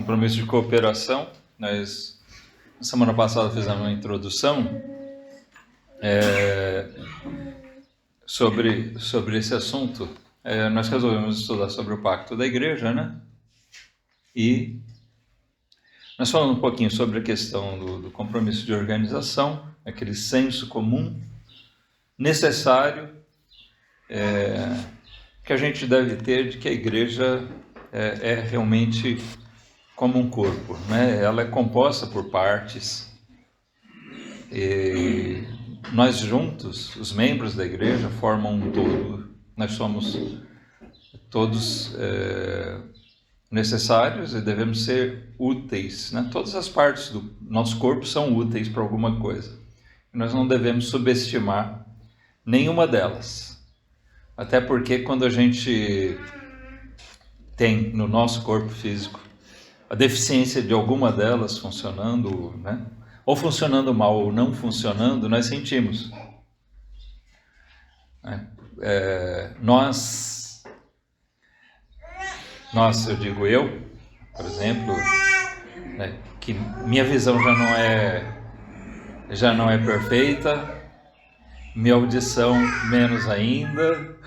compromisso de cooperação. Nós, na semana passada, fizemos uma introdução sobre esse assunto. Nós resolvemos estudar sobre o pacto da igreja, né? E nós falamos um pouquinho sobre a questão do compromisso de organização, aquele senso comum necessário que a gente deve ter de que a igreja é realmente como um corpo, né? Ela é composta por partes e nós juntos, os membros da igreja, formam um todo. Nós somos todos necessários e devemos ser úteis, né? Todas as partes do nosso corpo são úteis para alguma coisa. Nós não devemos subestimar nenhuma delas. Até porque quando a gente tem no nosso corpo físico a deficiência de alguma delas funcionando, né? Ou funcionando mal ou não funcionando, nós sentimos. Nós, eu digo eu, por exemplo, né, que minha visão já não é perfeita, minha audição menos ainda,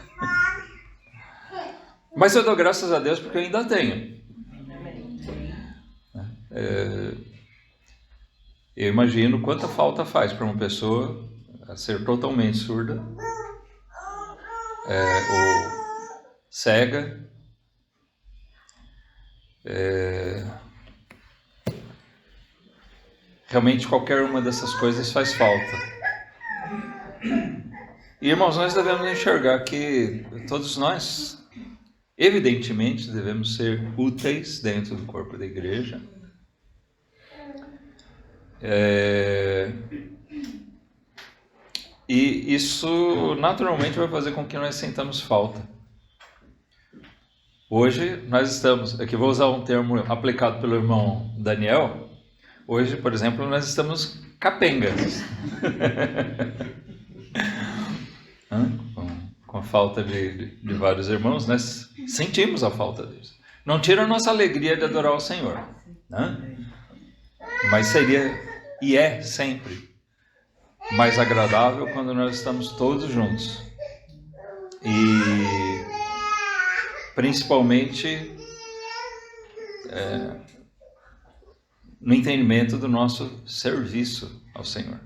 mas eu dou graças a Deus porque eu ainda tenho. Eu imagino quanta falta faz para uma pessoa ser totalmente surda ou cega. Realmente qualquer uma dessas coisas faz falta. E, irmãos, nós devemos enxergar que todos nós, evidentemente, devemos ser úteis dentro do corpo da igreja. E isso naturalmente vai fazer com que nós sintamos falta. Hoje nós estamos, aqui vou usar um termo aplicado pelo irmão Daniel. Hoje, por exemplo, nós estamos capengas. Com a falta de vários irmãos, nós sentimos a falta deles. Não tira a nossa alegria de adorar o Senhor, né? Mas seria, e é sempre, mais agradável quando nós estamos todos juntos. E principalmente no entendimento do nosso serviço ao Senhor.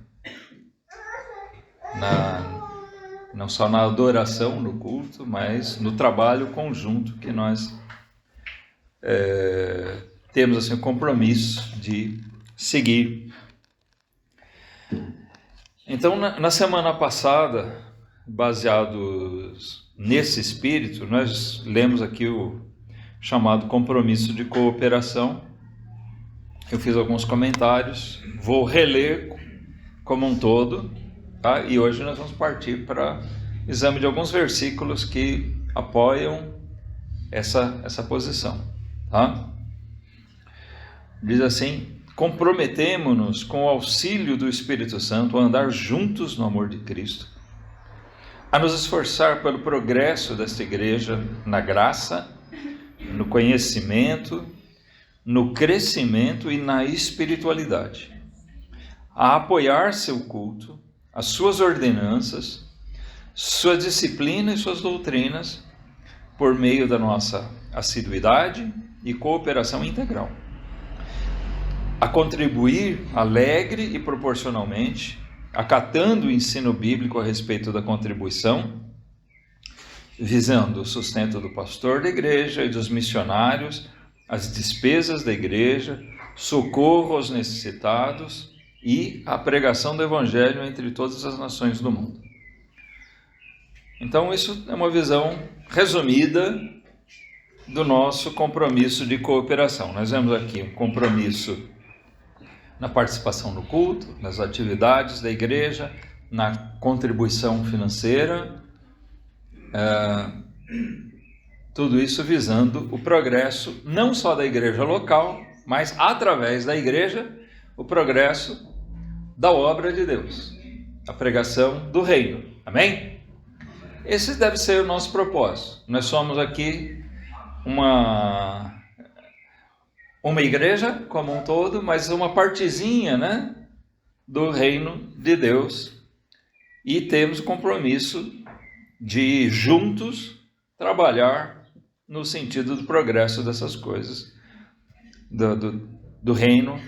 Não só na adoração, no culto, mas no trabalho conjunto que nós temos assim, o compromisso de seguir. Então, na semana passada, baseados nesse espírito, nós lemos aqui o chamado compromisso de cooperação. Eu fiz alguns comentários, vou reler como um todo, tá? E hoje nós vamos partir para o exame de alguns versículos que apoiam essa posição, tá? Diz assim: comprometemo-nos com o auxílio do Espírito Santo a andar juntos no amor de Cristo, a nos esforçar pelo progresso desta igreja na graça, no conhecimento, no crescimento e na espiritualidade, a apoiar seu culto, as suas ordenanças, sua disciplina e suas doutrinas, por meio da nossa assiduidade e cooperação integral, a contribuir alegre e proporcionalmente, acatando o ensino bíblico a respeito da contribuição, visando o sustento do pastor da igreja e dos missionários, as despesas da igreja, socorro aos necessitados e a pregação do evangelho entre todas as nações do mundo. Então, isso é uma visão resumida do nosso compromisso de cooperação. Nós vemos aqui um compromisso na participação no culto, nas atividades da igreja, na contribuição financeira, tudo isso visando o progresso não só da igreja local, mas através da igreja, o progresso da obra de Deus, a pregação do reino. Amém? Esse deve ser o nosso propósito. Nós somos aqui uma igreja como um todo, mas uma partezinha, né, do reino de Deus. E temos o compromisso de juntos trabalhar no sentido do progresso dessas coisas, do reino,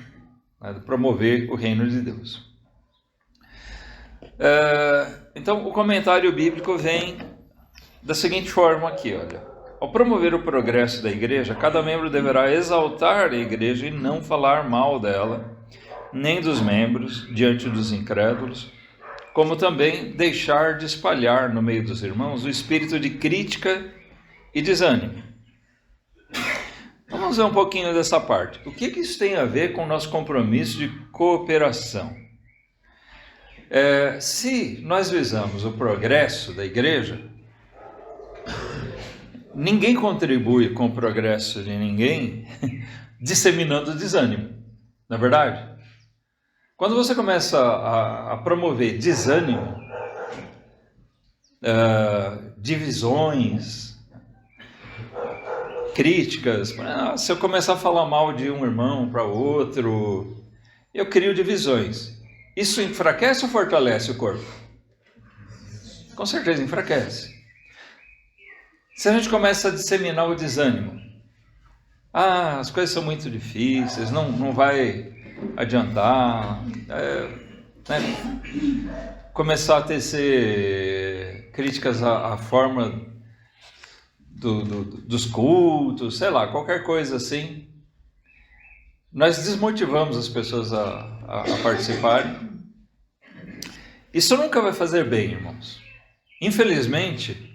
né, de promover o reino de Deus. Então, o comentário bíblico vem da seguinte forma aqui, olha. Ao promover o progresso da igreja, cada membro deverá exaltar a igreja e não falar mal dela, nem dos membros, diante dos incrédulos, como também deixar de espalhar no meio dos irmãos o espírito de crítica e desânimo. Vamos ver um pouquinho dessa parte. O que isso tem a ver com o nosso compromisso de cooperação? Se nós visamos o progresso da igreja, ninguém contribui com o progresso de ninguém disseminando desânimo, não é verdade? Quando você começa a promover desânimo, divisões, críticas, se eu começar a falar mal de um irmão para outro, eu crio divisões. Isso enfraquece ou fortalece o corpo? Com certeza enfraquece. Se a gente começa a disseminar o desânimo, as coisas são muito difíceis, não vai adiantar, né? Começar a tecer críticas à forma dos cultos, sei lá, qualquer coisa assim, nós desmotivamos as pessoas a participarem. Isso nunca vai fazer bem, irmãos. Infelizmente,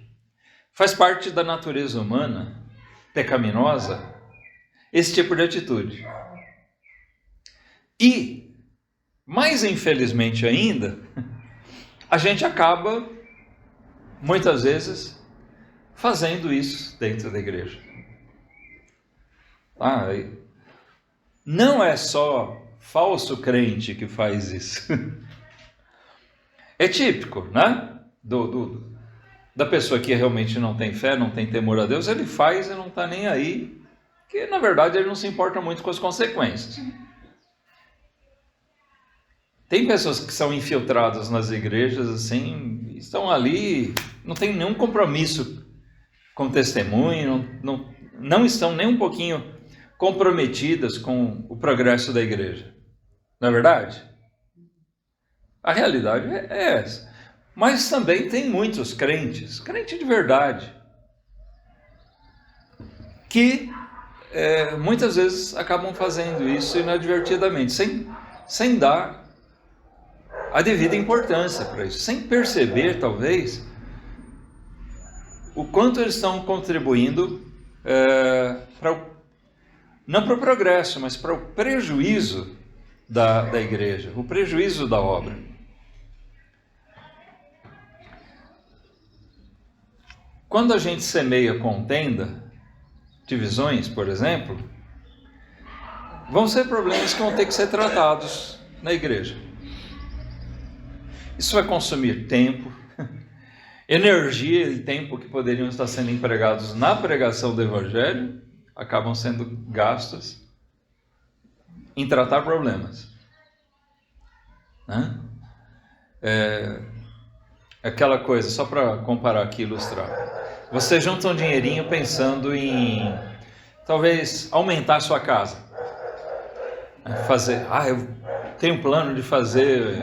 faz parte da natureza humana pecaminosa esse tipo de atitude. E, mais infelizmente ainda, a gente acaba, muitas vezes, fazendo isso dentro da igreja. Não é só falso crente que faz isso. É típico, né? Da pessoa que realmente não tem fé, não tem temor a Deus, ele faz e não está nem aí, que na verdade ele não se importa muito com as consequências. Tem pessoas que são infiltradas nas igrejas, assim, estão ali, não tem nenhum compromisso com testemunho, não estão nem um pouquinho comprometidas com o progresso da igreja. Não é verdade? A realidade é essa. Mas também tem muitos crentes de verdade, que muitas vezes acabam fazendo isso inadvertidamente, sem dar a devida importância para isso, sem perceber, talvez, o quanto eles estão contribuindo não para o progresso, mas para o prejuízo da igreja, o prejuízo da obra. Quando a gente semeia contenda, divisões, por exemplo, vão ser problemas que vão ter que ser tratados na igreja. Isso vai consumir tempo, energia e tempo que poderiam estar sendo empregados na pregação do Evangelho, acabam sendo gastos em tratar problemas. Né? Aquela coisa, só para comparar aqui e ilustrar. Você junta um dinheirinho pensando em talvez aumentar a sua casa. Eu tenho um plano de fazer,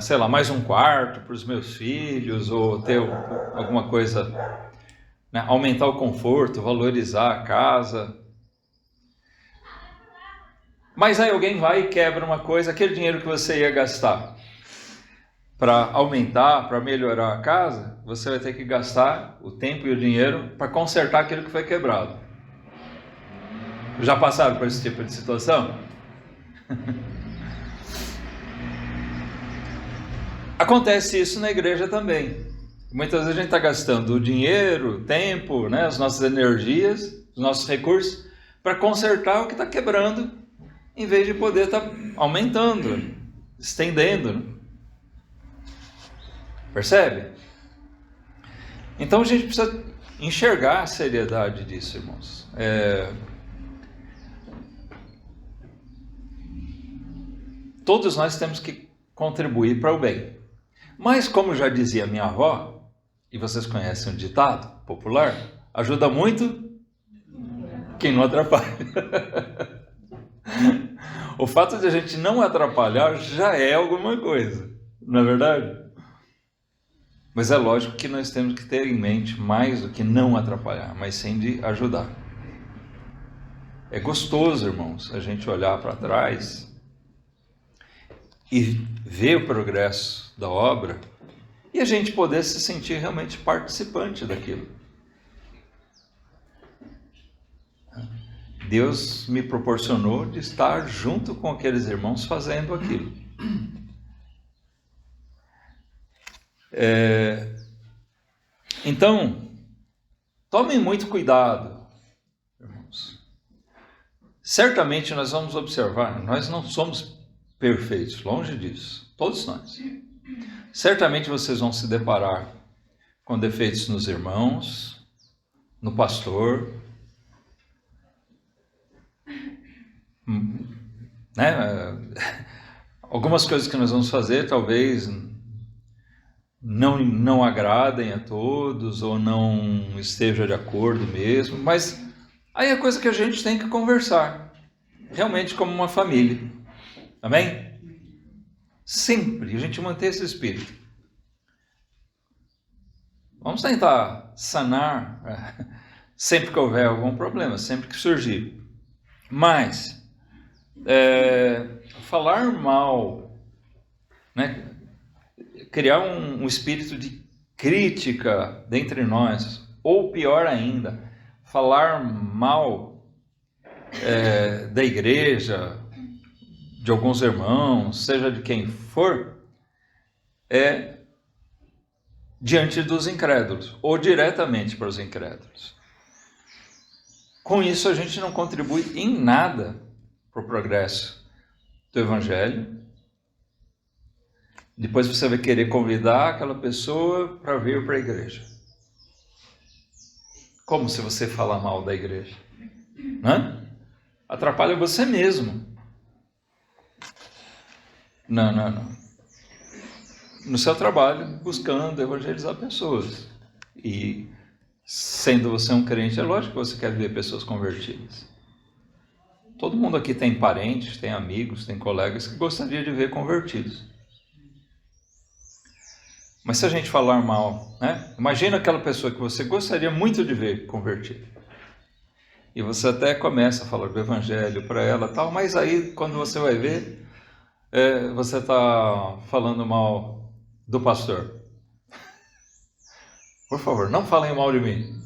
sei lá, mais um quarto para os meus filhos, ou ter alguma coisa, né, aumentar o conforto, valorizar a casa. Mas aí alguém vai e quebra uma coisa, aquele dinheiro que você ia gastar para aumentar, para melhorar a casa, você vai ter que gastar o tempo e o dinheiro para consertar aquilo que foi quebrado. Já passaram por esse tipo de situação? Acontece isso na igreja também. Muitas vezes a gente está gastando o dinheiro, o tempo, né, as nossas energias, os nossos recursos, para consertar o que está quebrando, em vez de poder estar aumentando, estendendo. Percebe? Então a gente precisa enxergar a seriedade disso, irmãos. todos nós temos que contribuir para o bem. Mas, como já dizia minha avó, e vocês conhecem o ditado popular, ajuda muito quem não atrapalha. O fato de a gente não atrapalhar já é alguma coisa, não é verdade? Mas é lógico que nós temos que ter em mente mais do que não atrapalhar, mas sim de ajudar. É gostoso, irmãos, a gente olhar para trás e ver o progresso da obra e a gente poder se sentir realmente participante daquilo. Deus me proporcionou de estar junto com aqueles irmãos fazendo aquilo. Então, tomem muito cuidado, irmãos. Certamente nós vamos observar, nós não somos perfeitos, longe disso, todos nós. Certamente vocês vão se deparar com defeitos nos irmãos, no pastor, né? Algumas coisas que nós vamos fazer talvez não agradem a todos ou não esteja de acordo mesmo, mas aí é coisa que a gente tem que conversar, realmente como uma família, amém? Sempre a gente manter esse espírito. Vamos tentar sanar sempre que houver algum problema, sempre que surgir. Mas falar mal, né? Criar um espírito de crítica dentre nós, ou pior ainda, falar mal da igreja, de alguns irmãos, seja de quem for, diante dos incrédulos, ou diretamente para os incrédulos. Com isso, a gente não contribui em nada para o progresso do Evangelho. Depois você vai querer convidar aquela pessoa para vir para a igreja. Como se você falar mal da igreja? Né? Atrapalha você mesmo. Não. No seu trabalho, buscando evangelizar pessoas. E sendo você um crente, é lógico que você quer ver pessoas convertidas. Todo mundo aqui tem parentes, tem amigos, tem colegas que gostaria de ver convertidos. Mas se a gente falar mal, né? Imagina aquela pessoa que você gostaria muito de ver convertida. E você até começa a falar do evangelho para ela, tal, mas aí quando você vai ver, você está falando mal do pastor. Por favor, não falem mal de mim.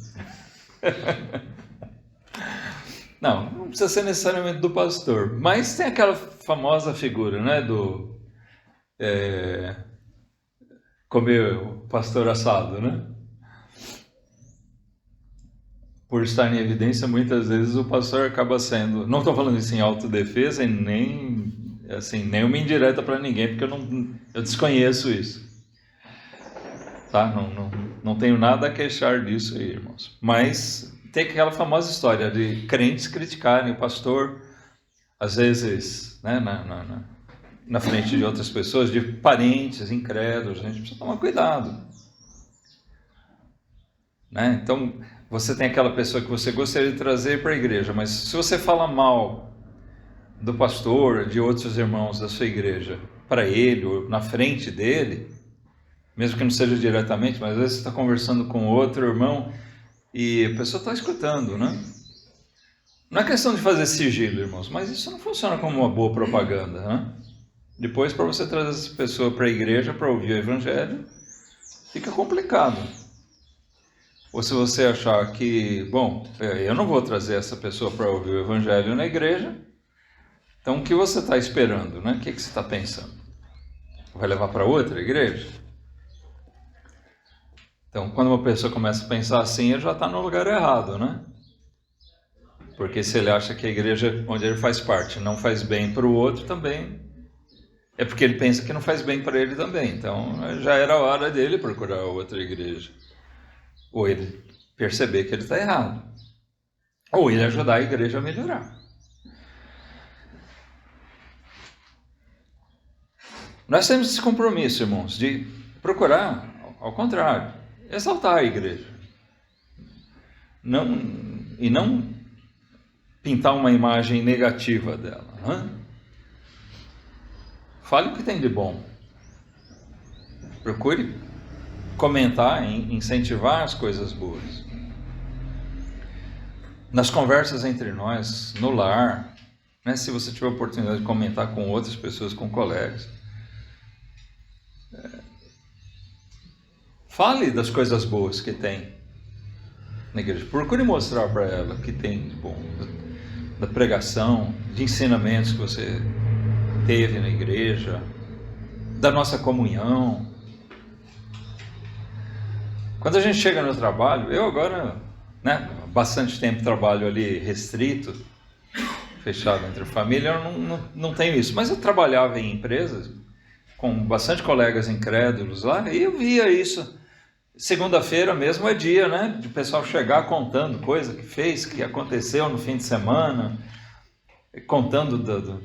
Não precisa ser necessariamente do pastor, mas tem aquela famosa figura, né, do comer o pastor assado, né? Por estar em evidência, muitas vezes o pastor acaba sendo, não estou falando isso em autodefesa e nem assim, nenhuma indireta para ninguém, porque eu desconheço isso. Tá? Não tenho nada a queixar disso aí, irmãos. Mas tem aquela famosa história de crentes criticarem o pastor, às vezes, né, na frente de outras pessoas, de parentes incrédulos. A gente precisa tomar cuidado. Né? Então, você tem aquela pessoa que você gostaria de trazer para a igreja, mas se você fala mal do pastor, de outros irmãos da sua igreja, para ele, ou na frente dele, mesmo que não seja diretamente, mas às vezes você está conversando com outro irmão e a pessoa está escutando, né? Não é questão de fazer sigilo, irmãos, mas isso não funciona como uma boa propaganda, né? Depois, para você trazer essa pessoa para a igreja para ouvir o evangelho, fica complicado. Ou se você achar que, bom, eu não vou trazer essa pessoa para ouvir o evangelho na igreja, então o que você está esperando, né? O que você está pensando? Vai levar para outra igreja? Então, quando uma pessoa começa a pensar assim, ele já está no lugar errado, né? Porque se ele acha que a igreja onde ele faz parte não faz bem para o outro também, é porque ele pensa que não faz bem para ele também. Então, já era a hora dele procurar outra igreja. Ou ele perceber que ele está errado. Ou ele ajudar a igreja a melhorar. Nós temos esse compromisso, irmãos, de procurar, ao contrário, exaltar a igreja. E não pintar uma imagem negativa dela. Fale o que tem de bom. Procure comentar, incentivar as coisas boas. Nas conversas entre nós, no lar, né, se você tiver a oportunidade de comentar com outras pessoas, com colegas, fale das coisas boas que tem na igreja. Procure mostrar para ela o que tem de bom, da pregação, de ensinamentos que você teve na igreja, da nossa comunhão. Quando a gente chega no trabalho, eu agora, né, bastante tempo trabalho ali restrito, fechado entre a família, eu não tenho isso. Mas eu trabalhava em empresas com bastante colegas incrédulos lá, e eu via isso. Segunda-feira mesmo é dia, né, de o pessoal chegar contando coisa que fez, que aconteceu no fim de semana, contando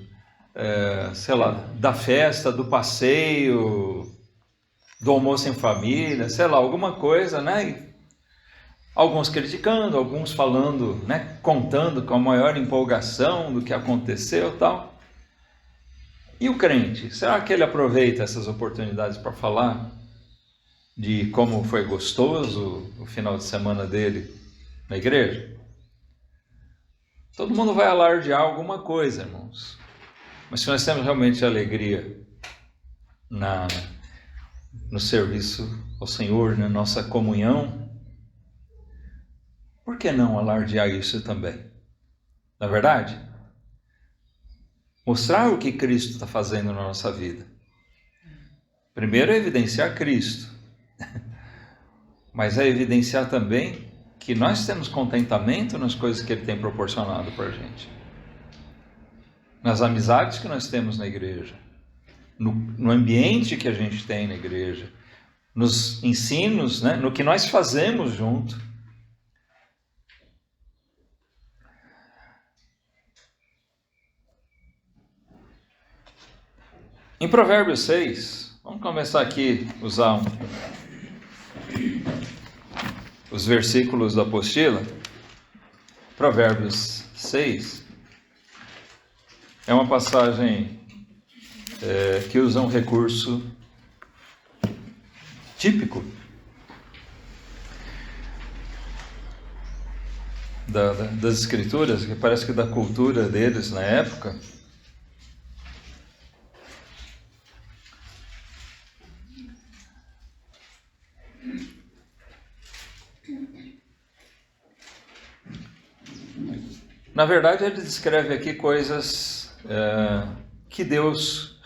sei lá, da festa, do passeio, do almoço em família, sei lá, alguma coisa, né? E alguns criticando, alguns falando, né, contando com a maior empolgação do que aconteceu e tal. E o crente, será que ele aproveita essas oportunidades para falar de como foi gostoso o final de semana dele na igreja? Todo mundo vai alardear alguma coisa, irmãos. Mas se nós temos realmente alegria no serviço ao Senhor, na nossa comunhão, por que não alardear isso também? Na verdade, mostrar o que Cristo está fazendo na nossa vida. Primeiro é evidenciar Cristo, mas é evidenciar também que nós temos contentamento nas coisas que Ele tem proporcionado para a gente. Nas amizades que nós temos na igreja, no ambiente que a gente tem na igreja, nos ensinos, né, no que nós fazemos junto. Em Provérbios 6, vamos começar aqui a usar os versículos da apostila. Provérbios 6 é uma passagem que usa um recurso típico das escrituras, que parece que da cultura deles na época. Na verdade, ele descreve aqui coisas que Deus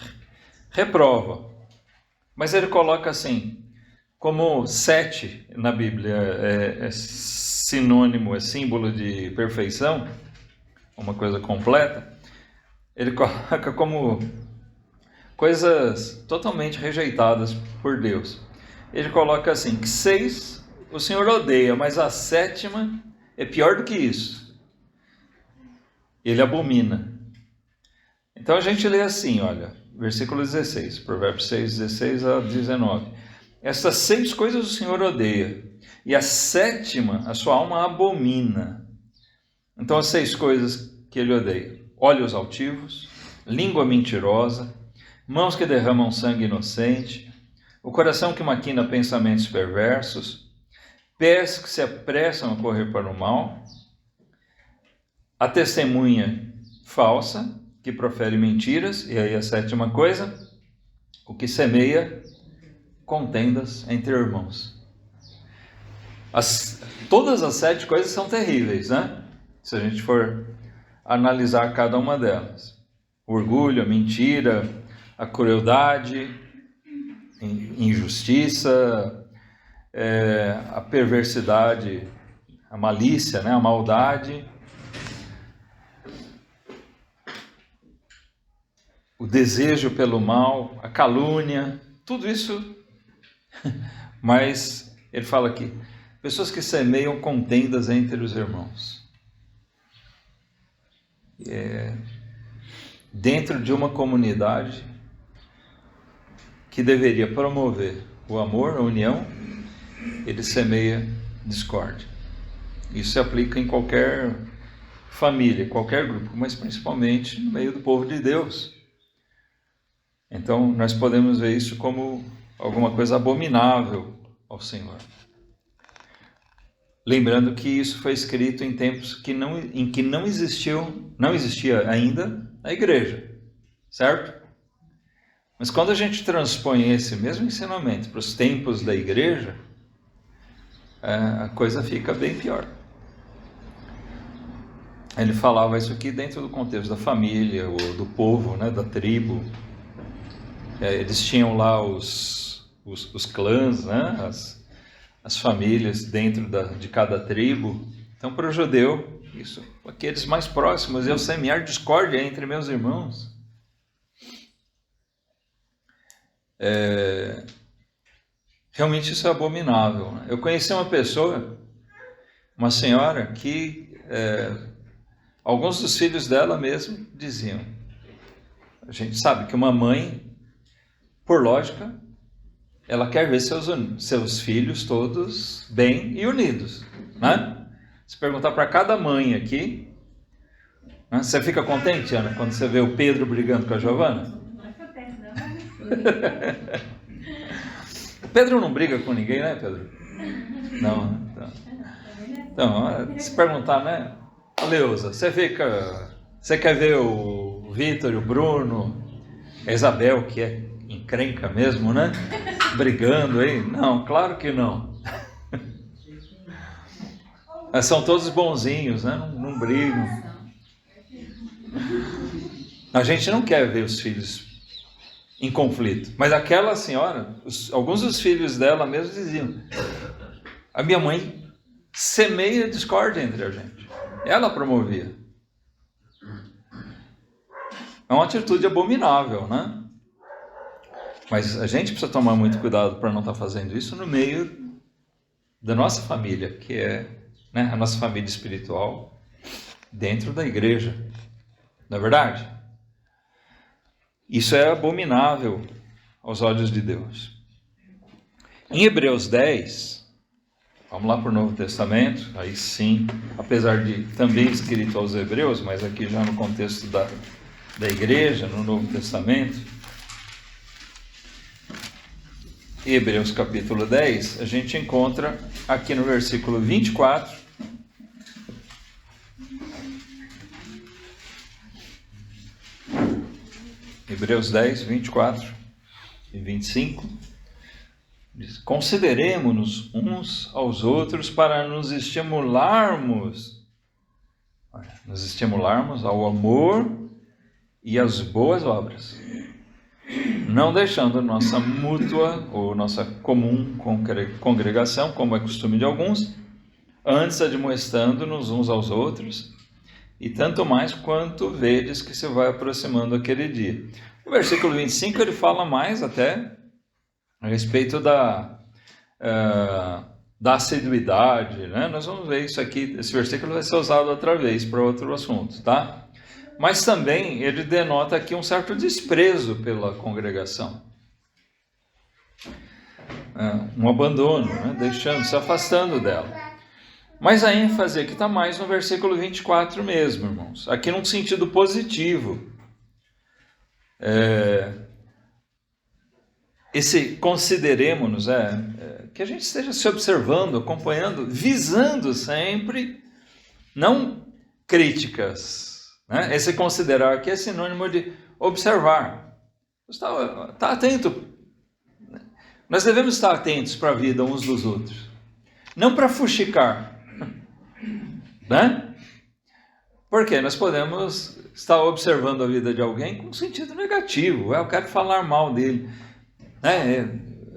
reprova. Mas ele coloca assim, como 7 na Bíblia é sinônimo, é símbolo de perfeição, uma coisa completa, ele coloca como coisas totalmente rejeitadas por Deus. Ele coloca assim, que 6 o Senhor odeia, mas a 7ª é pior do que isso. Ele abomina. Então a gente lê assim, olha, versículo 16, Provérbios 6, 16 a 19. Essas 6 coisas o Senhor odeia, e a 7ª a sua alma abomina. Então as 6 coisas que ele odeia: olhos altivos, língua mentirosa, mãos que derramam sangue inocente, o coração que maquina pensamentos perversos, pés que se apressam a correr para o mal, a testemunha falsa, que profere mentiras, e aí a 7ª coisa, o que semeia contendas entre irmãos. Todas as 7 coisas são terríveis, né? Se a gente for analisar cada uma delas. O orgulho, a mentira, a crueldade, a injustiça, a perversidade, a malícia, né? A maldade, o desejo pelo mal, a calúnia, tudo isso. Mas ele fala aqui, pessoas que semeiam contendas entre os irmãos. Dentro de uma comunidade, que deveria promover o amor, a união, ele semeia discórdia. Isso se aplica em qualquer família, qualquer grupo, mas principalmente no meio do povo de Deus. Então, nós podemos ver isso como alguma coisa abominável ao Senhor. Lembrando que isso foi escrito em tempos em que não existia ainda a igreja, certo? Mas quando a gente transpõe esse mesmo ensinamento para os tempos da igreja, a coisa fica bem pior. Ele falava isso aqui dentro do contexto da família, ou do povo, né, da tribo. Eles tinham lá os clãs, né, as famílias dentro de cada tribo. Então, para o judeu, isso, aqueles mais próximos, eu semear discórdia entre meus irmãos. Realmente isso é abominável, né? Eu conheci uma pessoa, uma senhora, que alguns dos filhos dela mesmo diziam. A gente sabe que uma mãe, por lógica, ela quer ver seus filhos todos bem e unidos, né? Se perguntar para cada mãe aqui, né? Você fica contente, Ana, quando você vê o Pedro brigando com a Giovana? Não acontece, não. O Pedro não briga com ninguém, né, Pedro? Não. Então, se perguntar, né? Leusa, você quer ver o Vitor e o Bruno, a Isabel, que é encrenca mesmo, né? Brigando aí? Não, claro que não. São todos bonzinhos, né? Não brigam. A gente não quer ver os filhos em conflito. Mas aquela senhora, alguns dos filhos dela mesmo diziam: a minha mãe semeia discórdia entre a gente. Ela promovia. É uma atitude abominável, né? Mas a gente precisa tomar muito cuidado para não estar fazendo isso no meio da nossa família, que é, né, a nossa família espiritual dentro da igreja. Não é verdade? Isso é abominável aos olhos de Deus. Em Hebreus 10, vamos lá para o Novo Testamento, aí sim, apesar de também escrito aos Hebreus, mas aqui já no contexto da igreja, no Novo Testamento. Hebreus capítulo 10, a gente encontra aqui no versículo 24, Hebreus 10, 24 e 25, diz: consideremo-nos uns aos outros para nos estimularmos ao amor e às boas obras, não deixando nossa mútua ou nossa comum congregação, como é costume de alguns, antes admoestando-nos uns aos outros, e tanto mais quanto vedes que se vai aproximando aquele dia. No versículo 25 ele fala mais até a respeito da assiduidade, né? Nós vamos ver isso aqui, esse versículo vai ser usado outra vez para outro assunto, tá? Mas também ele denota aqui um certo desprezo pela congregação. Um abandono, né? Se afastando dela. Mas a ênfase aqui está mais no versículo 24 mesmo, irmãos. Aqui num sentido positivo. Esse consideremos-nos, que a gente esteja se observando, acompanhando, visando sempre, não críticas. Né? Esse considerar aqui é sinônimo de observar. Está atento. Nós devemos estar atentos para a vida uns dos outros. Não para fuxicar. Né? Porque nós podemos estar observando a vida de alguém com sentido negativo. Eu quero falar mal dele. Né?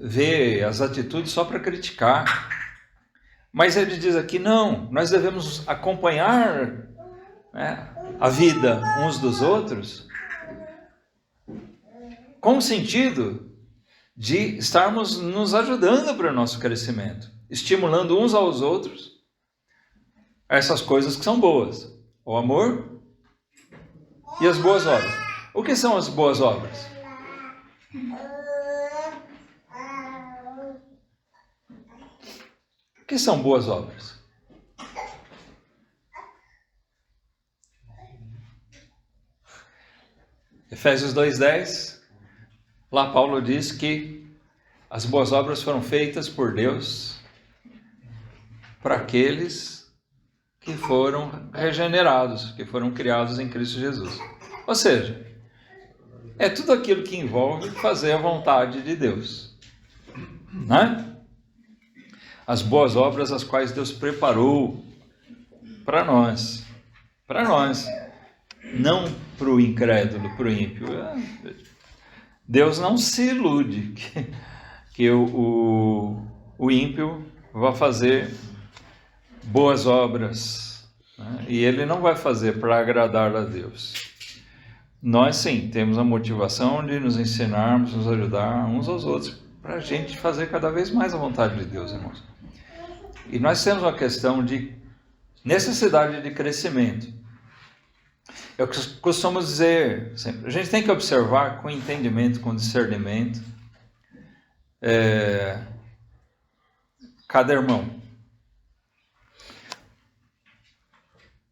Ver as atitudes só para criticar. Mas ele diz aqui, não, nós devemos acompanhar, né, a vida uns dos outros com o sentido de estarmos nos ajudando para o nosso crescimento, estimulando uns aos outros essas coisas que são boas, o amor e as boas obras. O que são as boas obras? que são boas obras? Efésios 2:10, lá Paulo diz que as boas obras foram feitas por Deus para aqueles que foram regenerados, que foram criados em Cristo Jesus. Ou seja, é tudo aquilo que envolve fazer a vontade de Deus, né? As boas obras as quais Deus preparou para nós, não para o incrédulo, para o ímpio. Deus não se ilude que o ímpio vai fazer boas obras, né? E ele não vai fazer para agradar a Deus. Nós sim, temos a motivação de nos ensinarmos, nos ajudar uns aos outros, para a gente fazer cada vez mais a vontade de Deus, irmãos. E nós temos uma questão de necessidade de crescimento. Eu costumo dizer sempre, a gente tem que observar com entendimento, com discernimento, cada irmão.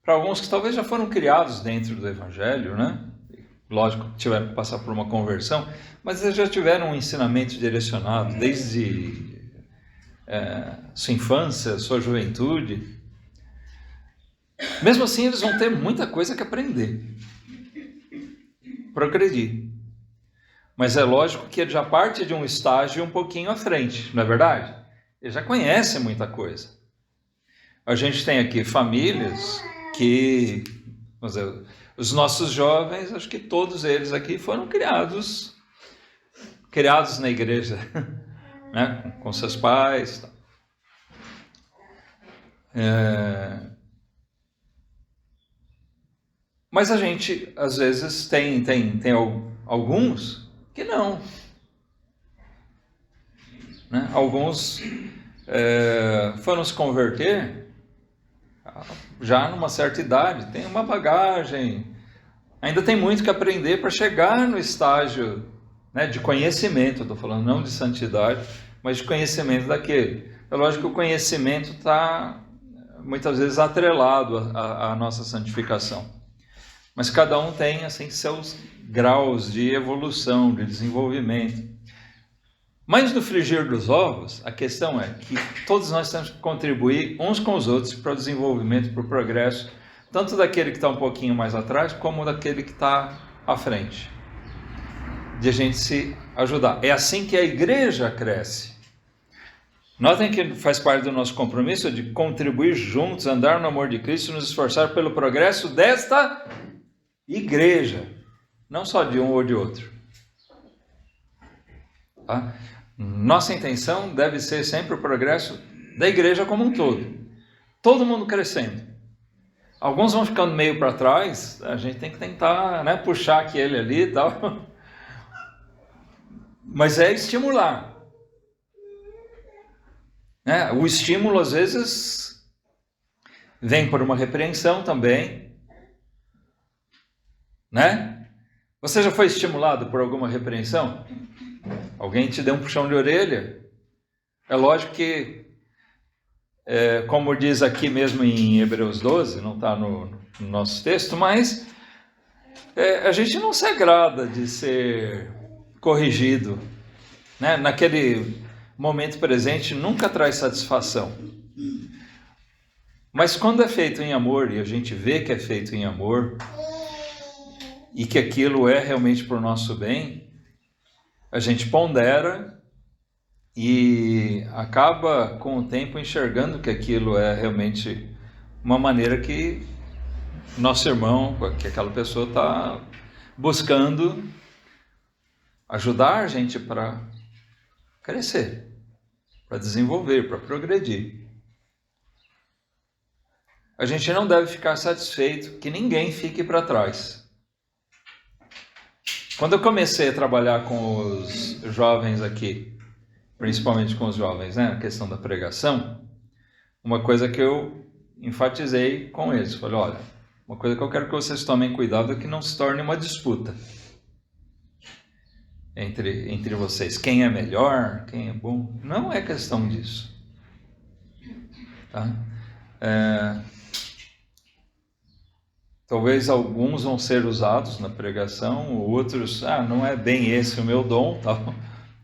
Para alguns que talvez já foram criados dentro do Evangelho, né? Lógico que tiveram que passar por uma conversão, mas eles já tiveram um ensinamento direcionado desde sua infância, sua juventude. Mesmo assim, eles vão ter muita coisa que aprender, progredir. Mas é lógico que ele já parte de um estágio um pouquinho à frente, não é verdade? Ele já conhece muita coisa. A gente tem aqui famílias que, vamos dizer, os nossos jovens, acho que todos eles aqui foram criados na igreja, né? Com seus pais. Mas a gente, às vezes, tem alguns que não. Né? Alguns foram se converter já numa certa idade, tem uma bagagem, ainda tem muito que aprender para chegar no estágio, né, de conhecimento. Estou falando não de santidade, mas de conhecimento daquele. É lógico que o conhecimento está muitas vezes atrelado à nossa santificação. Mas cada um tem assim seus graus de evolução, de desenvolvimento. Mas no frigir dos ovos, a questão é que todos nós temos que contribuir uns com os outros para o desenvolvimento, para o progresso, tanto daquele que está um pouquinho mais atrás, como daquele que está à frente. De a gente se ajudar. É assim que a igreja cresce. Notem que faz parte do nosso compromisso de contribuir juntos, andar no amor de Cristo e nos esforçar pelo progresso desta igreja, não só de um ou de outro. Tá? Nossa intenção deve ser sempre o progresso da igreja como um todo mundo crescendo. Alguns vão ficando meio para trás, a gente tem que tentar, né, puxar aquele ali e tal, mas é estimular. Né? O estímulo às vezes vem por uma repreensão também, né? Você já foi estimulado por alguma repreensão? Alguém te deu um puxão de orelha? É lógico que, como diz aqui mesmo em Hebreus 12, não está no nosso texto, mas a gente não se agrada de ser corrigido, né? Naquele momento presente nunca traz satisfação. Mas quando é feito em amor, e a gente vê que é feito em amor, e que aquilo é realmente para o nosso bem, a gente pondera e acaba com o tempo enxergando que aquilo é realmente uma maneira que nosso irmão, que aquela pessoa está buscando ajudar a gente para crescer, para desenvolver, para progredir. A gente não deve ficar satisfeito que ninguém fique para trás. Quando eu comecei a trabalhar com os jovens aqui, principalmente com os jovens, né, na questão da pregação, uma coisa que eu enfatizei com eles, falei, olha, uma coisa que eu quero que vocês tomem cuidado é que não se torne uma disputa entre vocês. Quem é melhor, quem é bom, não é questão disso. Tá? Talvez alguns vão ser usados na pregação, outros, não é bem esse o meu dom, tal.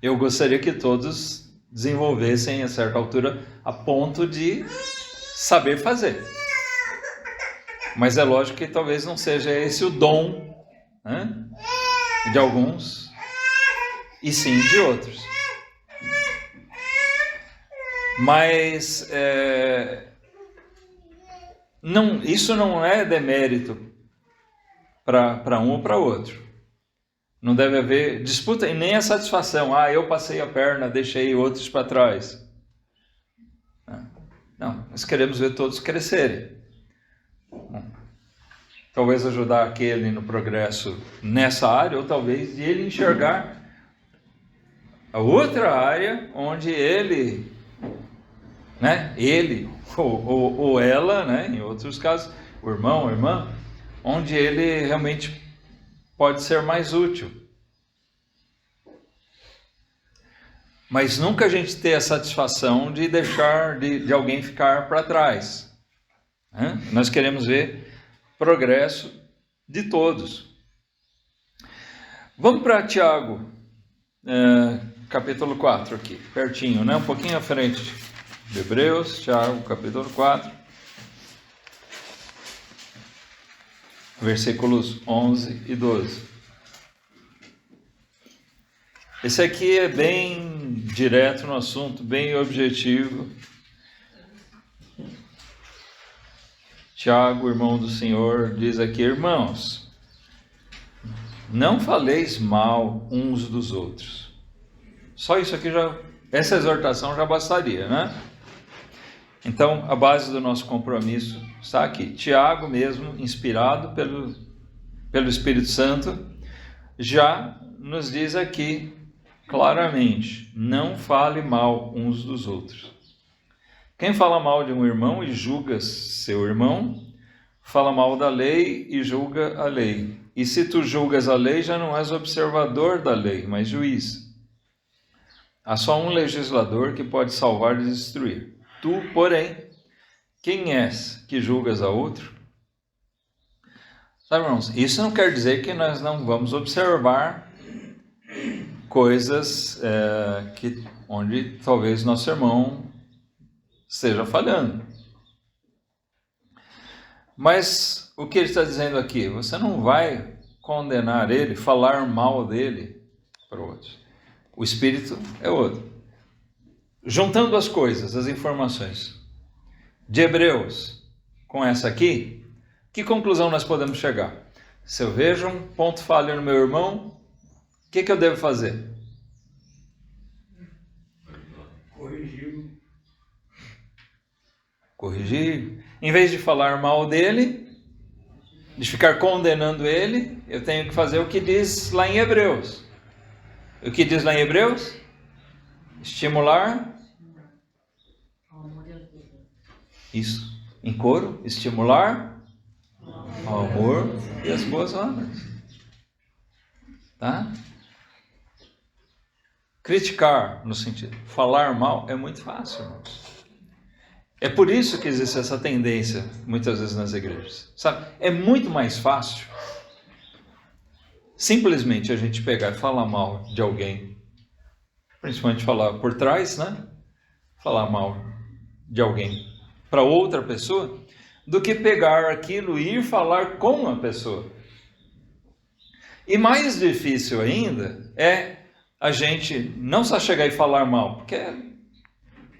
Eu gostaria que todos desenvolvessem a certa altura a ponto de saber fazer. Mas é lógico que talvez não seja esse o dom, né, de alguns, e sim de outros. Mas isso não é demérito para um ou para outro. Não deve haver disputa e nem a satisfação. Eu passei a perna, deixei outros para trás. Não, nós queremos ver todos crescerem. Talvez ajudar aquele no progresso nessa área, ou talvez de ele enxergar a outra área onde ele, né, ele ou ela, né, em outros casos, o irmão, a irmã, onde ele realmente pode ser mais útil. Mas nunca a gente ter a satisfação de deixar de alguém ficar para trás, né? Nós queremos ver progresso de todos. Vamos para Tiago, capítulo 4 aqui, pertinho, né? Um pouquinho à frente de Hebreus, Tiago, capítulo 4, versículos 11 e 12. Esse aqui é bem direto no assunto, bem objetivo. Tiago, irmão do Senhor, diz aqui: irmãos, não faleis mal uns dos outros. Só isso aqui essa exortação já bastaria, né? Então, a base do nosso compromisso está aqui. Tiago mesmo, inspirado pelo Espírito Santo, já nos diz aqui claramente: não fale mal uns dos outros. Quem fala mal de um irmão e julga seu irmão, fala mal da lei e julga a lei. E se tu julgas a lei, já não és observador da lei, mas juiz. Há só um legislador que pode salvar e destruir. Tu, porém, quem és que julgas a outro? Sabe, irmãos, isso não quer dizer que nós não vamos observar coisas onde talvez nosso irmão esteja falhando. Mas o que ele está dizendo aqui? Você não vai condenar ele, falar mal dele para outros. O espírito é outro. Juntando as coisas, as informações de Hebreus com essa aqui, que conclusão nós podemos chegar? Se eu vejo um ponto falho no meu irmão, o que eu devo fazer? Corrigir. Em vez de falar mal dele, de ficar condenando ele, eu tenho que fazer o que diz lá em Hebreus. O que diz lá em Hebreus? Estimular. Isso. Em coro, estimular ao amor e as boas obras. Tá? Criticar, no sentido, falar mal é muito fácil, irmãos. É por isso que existe essa tendência, muitas vezes, nas igrejas. Sabe? É muito mais fácil simplesmente a gente pegar e falar mal de alguém, principalmente falar por trás, né? Falar mal de alguém para outra pessoa, do que pegar aquilo e ir falar com a pessoa. E mais difícil ainda é a gente não só chegar e falar mal, porque,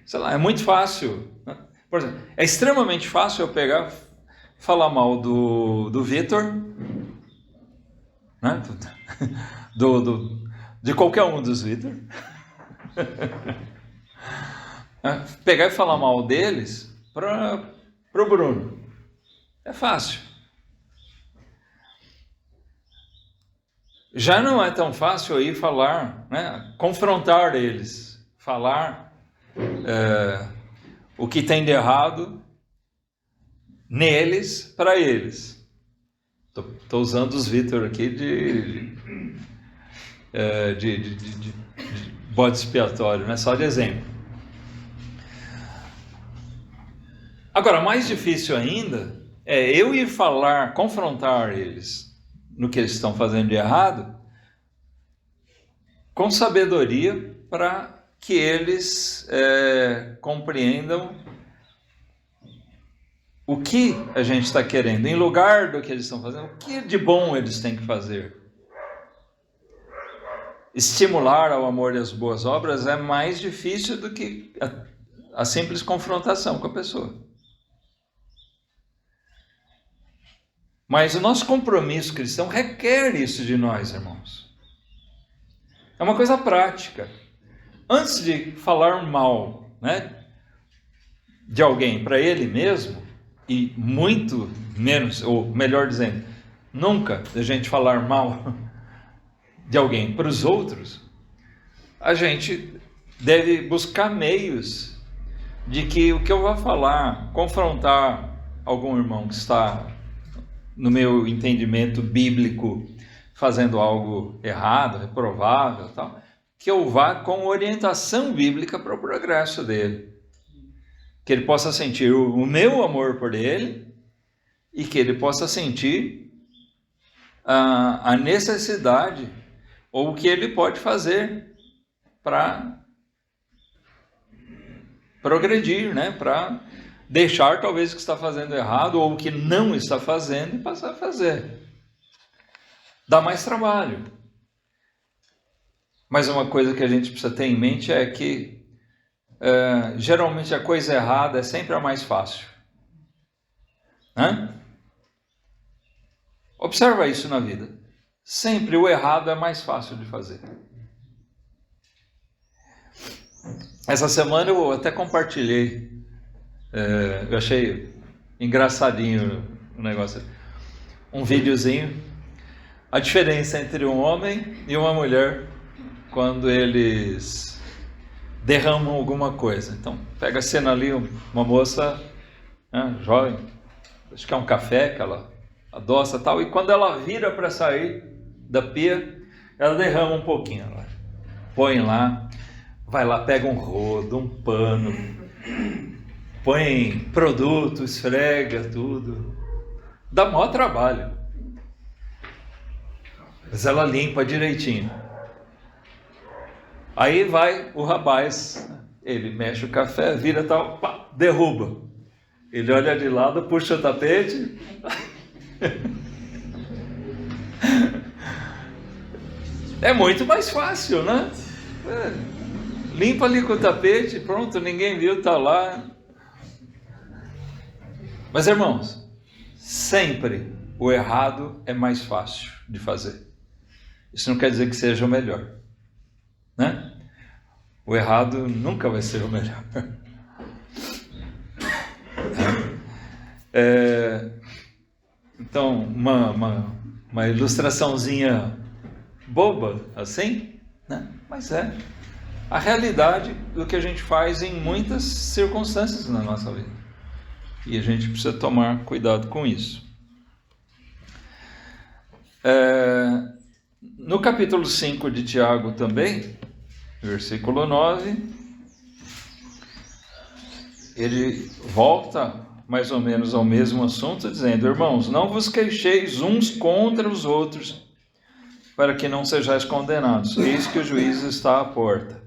sei lá, é muito fácil, né? Por exemplo, é extremamente fácil eu pegar, falar mal do Vitor, né? De qualquer um dos Vitor, pegar e falar mal deles para o Bruno. É fácil. Já não é tão fácil aí falar, né? Confrontar eles, falar o que tem de errado neles para eles. Estou usando os Vitor aqui de bode expiatório, né? Só de exemplo. Agora, mais difícil ainda é eu ir falar, confrontar eles no que eles estão fazendo de errado, com sabedoria, para que eles compreendam o que a gente está querendo, em lugar do que eles estão fazendo, o que de bom eles têm que fazer. Estimular ao amor e às boas obras é mais difícil do que a simples confrontação com a pessoa. Mas o nosso compromisso cristão requer isso de nós, irmãos. É uma coisa prática. Antes de falar mal, de alguém para ele mesmo, e muito menos, ou melhor dizendo, nunca a gente falar mal de alguém para os outros, a gente deve buscar meios de que o que eu vou falar, confrontar algum irmão que está, no meu entendimento bíblico, fazendo algo errado, reprovável, tal, que eu vá com orientação bíblica para o progresso dele. Que ele possa sentir o meu amor por ele e que ele possa sentir a necessidade ou o que ele pode fazer para progredir, para deixar talvez o que está fazendo errado ou o que não está fazendo e passar a fazer. Dá mais trabalho. Mas uma coisa que a gente precisa ter em mente é que geralmente a coisa errada é sempre a mais fácil. Observa isso na vida. Sempre o errado é mais fácil de fazer. Essa semana eu até compartilhei, eu achei engraçadinho o negócio, um videozinho, a diferença entre um homem e uma mulher quando eles derramam alguma coisa. Então, pega a cena ali, uma moça, jovem, acho que é um café que ela adoça e tal, e quando ela vira para sair da pia, ela derrama um pouquinho, ela põe lá, vai lá, pega um rodo, um pano, põe produto, esfrega tudo, dá maior trabalho, mas ela limpa direitinho. Aí vai o rapaz, ele mexe o café, vira tal, pá, derruba. Ele olha de lado, puxa o tapete. É muito mais fácil, Limpa ali com o tapete, pronto, ninguém viu, tá lá. Mas, irmãos, sempre o errado é mais fácil de fazer. Isso não quer dizer que seja o melhor. O errado nunca vai ser o melhor. Então, uma ilustraçãozinha boba assim, mas é a realidade do que a gente faz em muitas circunstâncias na nossa vida. E a gente precisa tomar cuidado com isso. No capítulo 5 de Tiago também, versículo 9, ele volta mais ou menos ao mesmo assunto, dizendo: irmãos, não vos queixeis uns contra os outros, para que não sejais condenados. Eis que o juízo está à porta.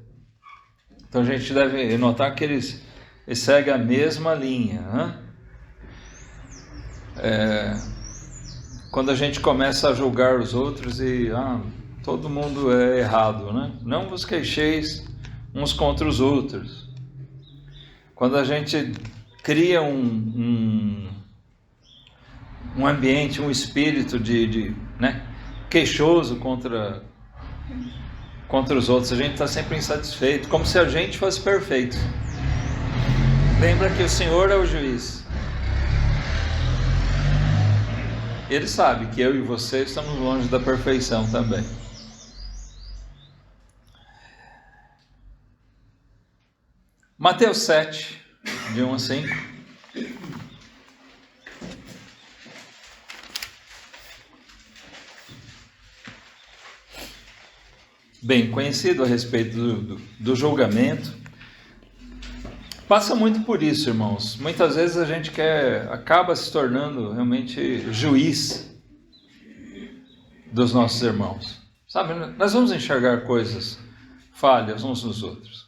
Então a gente deve notar que eles seguem a mesma linha. Quando a gente começa a julgar os outros e todo mundo é errado, Não vos queixeis uns contra os outros. Quando a gente cria um ambiente, um espírito de queixoso contra os outros, a gente está sempre insatisfeito, como se a gente fosse perfeito. Lembra que o Senhor é o juiz. Ele sabe que eu e você estamos longe da perfeição também. Mateus 7, de 1 a 5. Bem conhecido a respeito do julgamento. Passa muito por isso, irmãos. Muitas vezes a gente acaba se tornando realmente juiz dos nossos irmãos. Sabe, nós vamos enxergar coisas, falhas uns nos outros.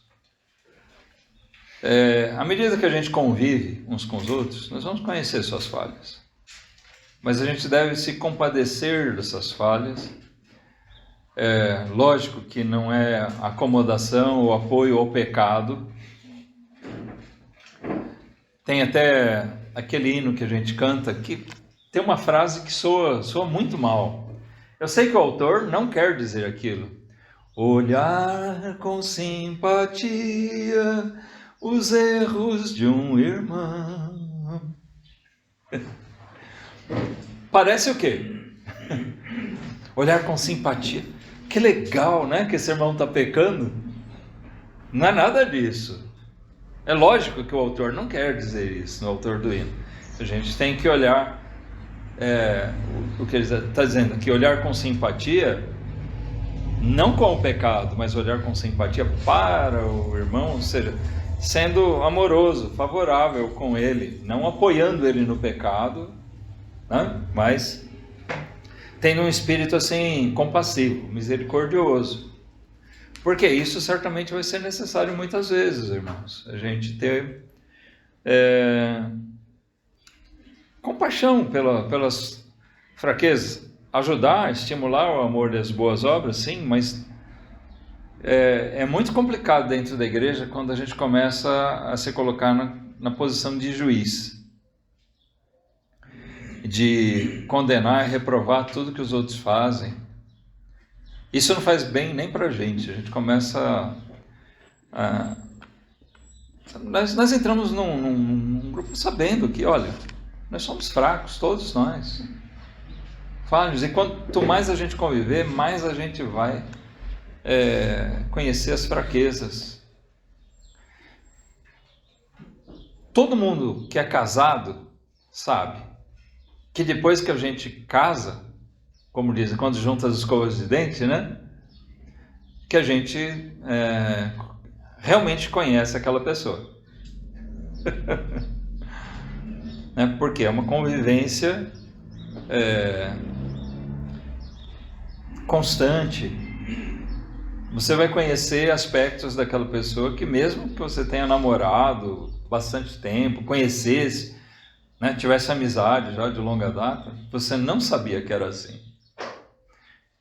À medida que a gente convive uns com os outros, nós vamos conhecer suas falhas. Mas a gente deve se compadecer dessas falhas. Lógico que não é acomodação ou apoio ao pecado. Tem até aquele hino que a gente canta que tem uma frase que soa muito mal. Eu sei que o autor não quer dizer aquilo. Olhar com simpatia os erros de um irmão. Parece o quê? Olhar com simpatia. Que legal, né? Que esse irmão está pecando. Não é nada disso. É lógico que o autor não quer dizer isso, o autor do hino. A gente tem que olhar, o que ele está dizendo aqui, olhar com simpatia, não com o pecado, mas olhar com simpatia para o irmão, ou seja, sendo amoroso, favorável com ele, não apoiando ele no pecado, né? Mas tendo um espírito assim compassivo, misericordioso. Porque isso certamente vai ser necessário muitas vezes, irmãos. A gente ter compaixão pelas fraquezas. Ajudar, estimular o amor das boas obras, sim, mas é muito complicado dentro da igreja quando a gente começa a se colocar na posição de juiz. De condenar e reprovar tudo que os outros fazem. Isso não faz bem nem para a gente começa nós entramos num grupo sabendo que, olha, nós somos fracos, todos nós. Falhos, e quanto mais a gente conviver, mais a gente vai conhecer as fraquezas. Todo mundo que é casado sabe que depois que a gente casa, como dizem, quando junta as escovas de dente, né? Que a gente realmente conhece aquela pessoa. Porque é uma convivência constante. Você vai conhecer aspectos daquela pessoa que mesmo que você tenha namorado bastante tempo, conhecesse, né, tivesse amizade já de longa data, você não sabia que era assim.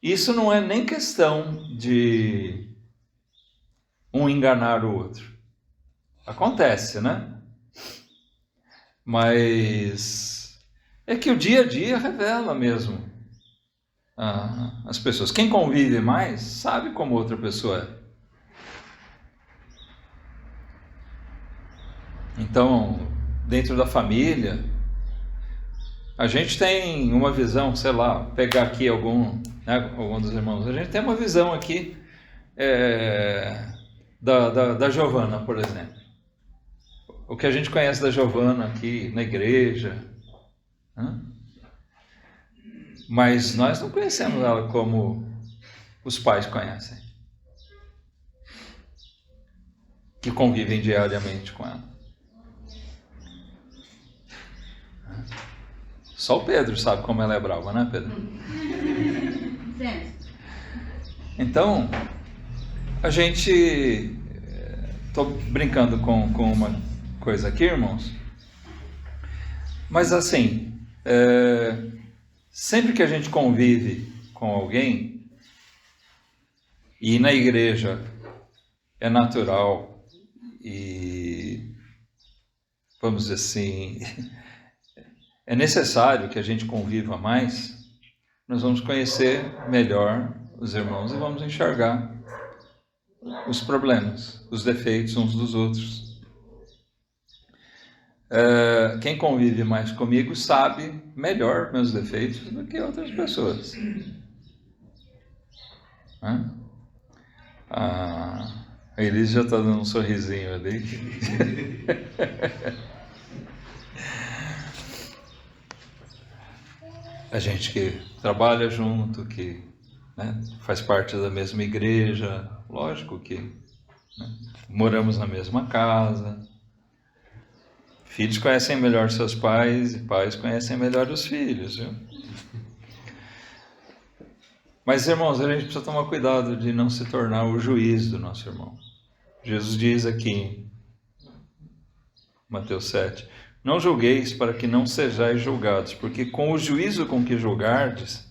Isso não é nem questão de um enganar o outro. Acontece, né? Mas é que o dia a dia revela mesmo as pessoas. Quem convive mais sabe como outra pessoa é. Então, dentro da família, a gente tem uma visão, sei lá, pegar aqui algum dos irmãos, a gente tem uma visão aqui da Giovana, por exemplo. O que a gente conhece da Giovana aqui na igreja, né? Mas nós não conhecemos ela como os pais conhecem, que convivem diariamente com ela. Só o Pedro sabe como ela é brava, né, Pedro? Então, a gente... Estou brincando com uma coisa aqui, irmãos. Mas assim, sempre que a gente convive com alguém, e na igreja é natural, e vamos dizer assim... É necessário que a gente conviva mais, nós vamos conhecer melhor os irmãos e vamos enxergar os problemas, os defeitos uns dos outros. Quem convive mais comigo sabe melhor meus defeitos do que outras pessoas. A Elise já está dando um sorrisinho ali. A gente que trabalha junto, que faz parte da mesma igreja, lógico que moramos na mesma casa, Filhos conhecem melhor seus pais e pais conhecem melhor os filhos, viu? Mas, irmãos, a gente precisa tomar cuidado de não se tornar o juiz do nosso irmão. Jesus diz aqui em Mateus 7, não julgueis para que não sejais julgados, porque com o juízo com que julgardes,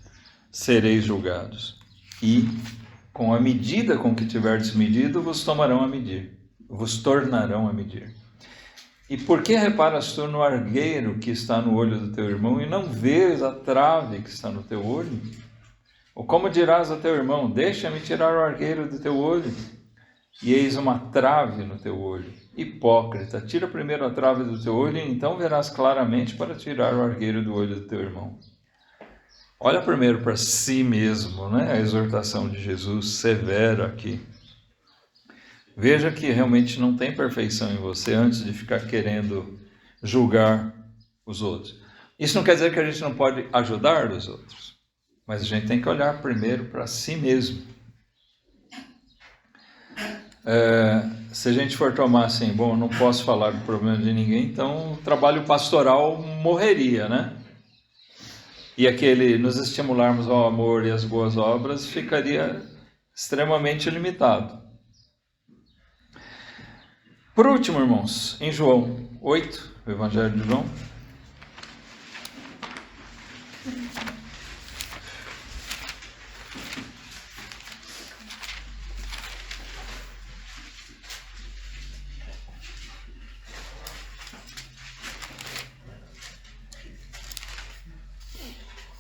sereis julgados. E com a medida com que tiverdes medido, vos tornarão a medir. E por que reparas tu no argueiro que está no olho do teu irmão e não vês a trave que está no teu olho? Ou como dirás ao teu irmão, deixa-me tirar o argueiro do teu olho, e eis uma trave no teu olho? Hipócrita, tira primeiro a trave do teu olho, e então verás claramente para tirar o argueiro do olho do teu irmão. Olha primeiro para si mesmo, né? A exortação de Jesus severa aqui. Veja que realmente não tem perfeição em você antes de ficar querendo julgar os outros. Isso não quer dizer que a gente não pode ajudar os outros, mas a gente tem que olhar primeiro para si mesmo. Se a gente for tomar assim, bom, eu não posso falar do problema de ninguém, então o trabalho pastoral morreria, né? E aquele nos estimularmos ao amor e às boas obras ficaria extremamente limitado. Por último, irmãos, em João 8, o Evangelho de João,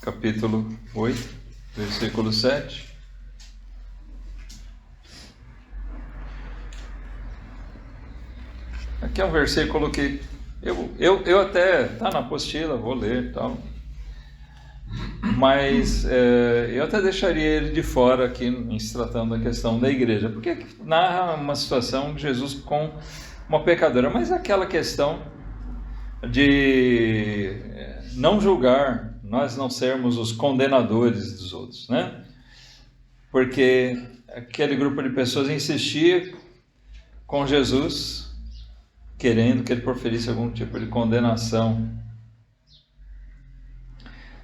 capítulo 8, versículo 7. Aqui é um versículo que eu até, está na apostila, vou ler e tal, mas eu até deixaria ele de fora aqui, em se tratando da questão da igreja, porque narra uma situação de Jesus com uma pecadora, mas aquela questão de não julgar, nós não sermos os condenadores dos outros, né? Porque aquele grupo de pessoas insistia com Jesus, querendo que ele proferisse algum tipo de condenação.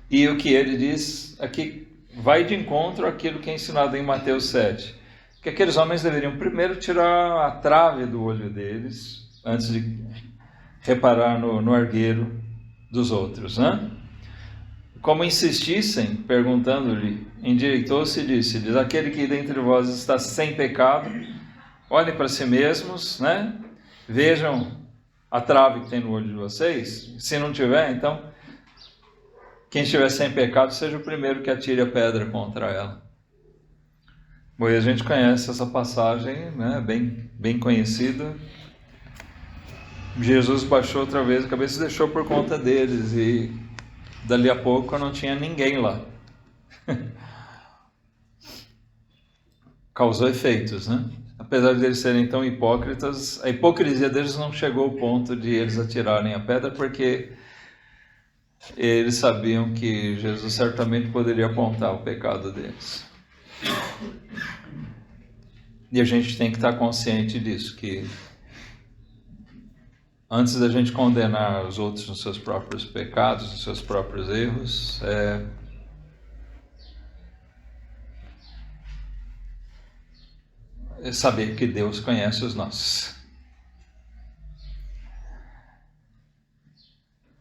E o que ele diz aqui vai de encontro àquilo que é ensinado em Mateus 7, que aqueles homens deveriam primeiro tirar a trave do olho deles, antes de reparar no argueiro dos outros, né? Como insistissem, perguntando-lhe, endireitou-se e disse-lhes, aquele que dentre vós está sem pecado, olhem para si mesmos, né? Vejam a trave que tem no olho de vocês. Se não tiver, então, quem estiver sem pecado, seja o primeiro que atire a pedra contra ela. Bom, e a gente conhece essa passagem, né? Bem conhecida. Jesus baixou outra vez a cabeça e deixou por conta deles, e dali a pouco não tinha ninguém lá. Causou efeitos, né? Apesar de eles serem tão hipócritas, a hipocrisia deles não chegou ao ponto de eles atirarem a pedra, porque eles sabiam que Jesus certamente poderia apontar o pecado deles. E a gente tem que estar consciente disso, que antes da gente condenar os outros nos seus próprios pecados, nos seus próprios erros, é saber que Deus conhece os nossos.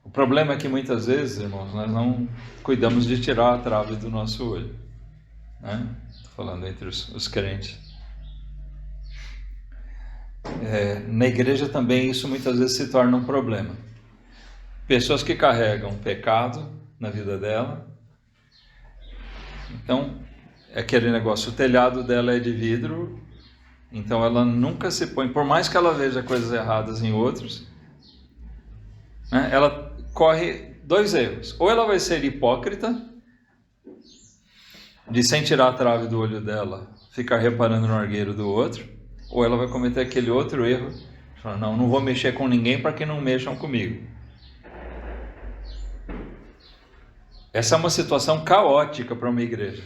O problema é que muitas vezes, irmãos, nós não cuidamos de tirar a trave do nosso olho, né? Estou falando entre os crentes. Na igreja também isso muitas vezes se torna um problema. Pessoas que carregam pecado na vida dela, então é aquele negócio, o telhado dela é de vidro, então ela nunca se põe, por mais que ela veja coisas erradas em outros, né, ela corre dois erros. Ou ela vai ser hipócrita, de sem tirar a trave do olho dela, ficar reparando no argueiro do outro, ou ela vai cometer aquele outro erro, falar, não vou mexer com ninguém para que não mexam comigo. Essa é uma situação caótica para uma igreja.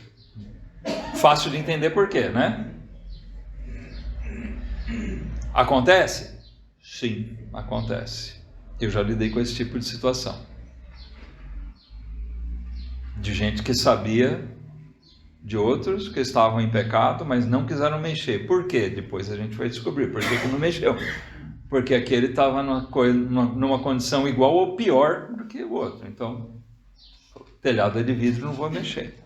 Fácil de entender por quê, né? Acontece? Sim, acontece. Eu já lidei com esse tipo de situação. De gente que sabia de outros que estavam em pecado, mas não quiseram mexer. Por quê? Depois a gente vai descobrir por que não mexeu. Porque aquele estava numa condição igual ou pior do que o outro. Então, telhado é de vidro, não vou mexer.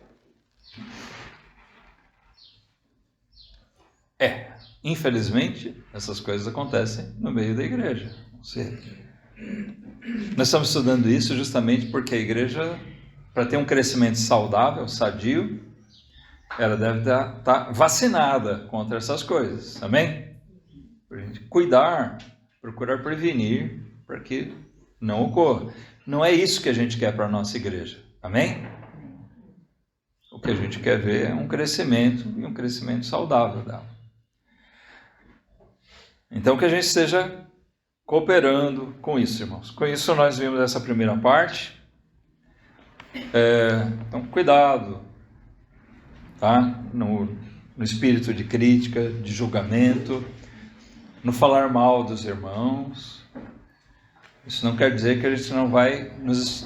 Infelizmente, essas coisas acontecem no meio da igreja. Nós estamos estudando isso justamente porque a igreja, para ter um crescimento saudável, sadio, ela deve estar vacinada contra essas coisas. Amém? Para a gente cuidar, procurar prevenir para que não ocorra. Não é isso que a gente quer para a nossa igreja. Amém? O que a gente quer ver é um crescimento e um crescimento saudável dela. Então que a gente esteja cooperando com isso, irmãos. Com isso nós vimos essa primeira parte. Então cuidado, tá? No espírito de crítica, de julgamento, no falar mal dos irmãos. Isso não quer dizer que a gente não vai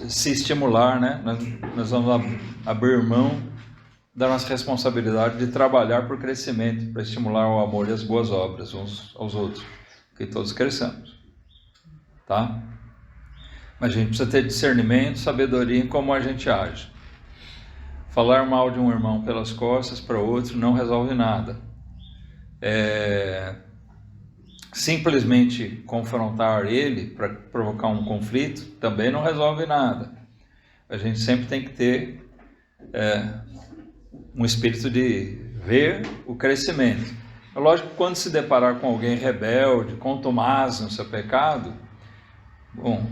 se estimular, né? Nós vamos abrir mão da nossa responsabilidade de trabalhar por crescimento, para estimular o amor e as boas obras uns aos outros, que todos cresçamos, tá? Mas a gente precisa ter discernimento, sabedoria em como a gente age. Falar mal de um irmão pelas costas para outro não resolve nada. Simplesmente confrontar ele para provocar um conflito também não resolve nada. A gente sempre tem que ter um espírito de ver o crescimento. É lógico que quando se deparar com alguém rebelde, contumaz no seu pecado, bom,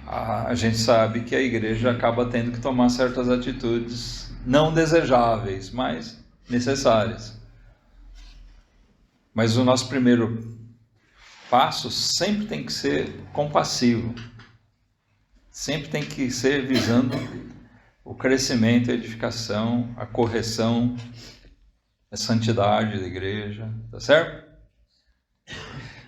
a gente sabe que a igreja acaba tendo que tomar certas atitudes não desejáveis, mas necessárias. Mas o nosso primeiro passo sempre tem que ser compassivo. Sempre tem que ser visando o crescimento, a edificação, a correção, a santidade da igreja, tá certo?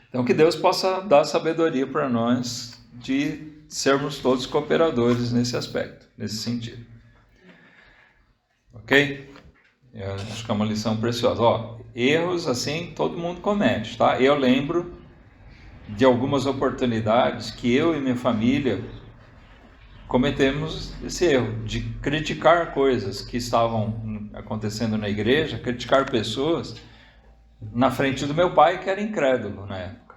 Então que Deus possa dar sabedoria para nós de sermos todos cooperadores nesse aspecto, nesse sentido. Ok? Eu acho que é uma lição preciosa. Erros assim todo mundo comete, tá? Eu lembro de algumas oportunidades que eu e minha família cometemos esse erro de criticar coisas que estavam acontecendo na igreja, criticar pessoas na frente do meu pai, que era incrédulo na época.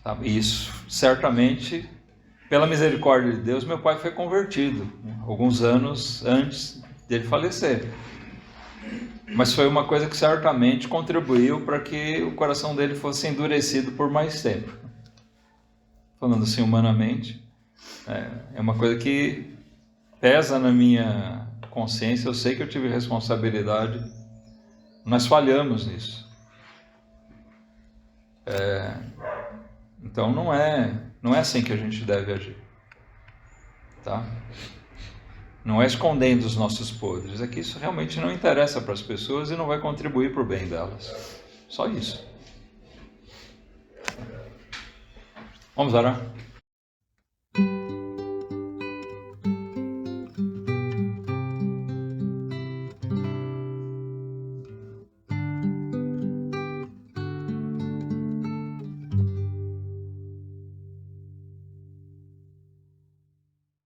Sabe? Isso, certamente, pela misericórdia de Deus, meu pai foi convertido, alguns anos antes dele falecer. Mas foi uma coisa que certamente contribuiu para que o coração dele fosse endurecido por mais tempo. Falando assim humanamente, é uma coisa que pesa na minha consciência. Eu sei que eu tive responsabilidade, nós falhamos nisso. Então não é assim que a gente deve agir, tá? Não é escondendo os nossos podres, é que isso realmente não interessa para as pessoas e não vai contribuir para o bem delas. Só isso. Vamos orar.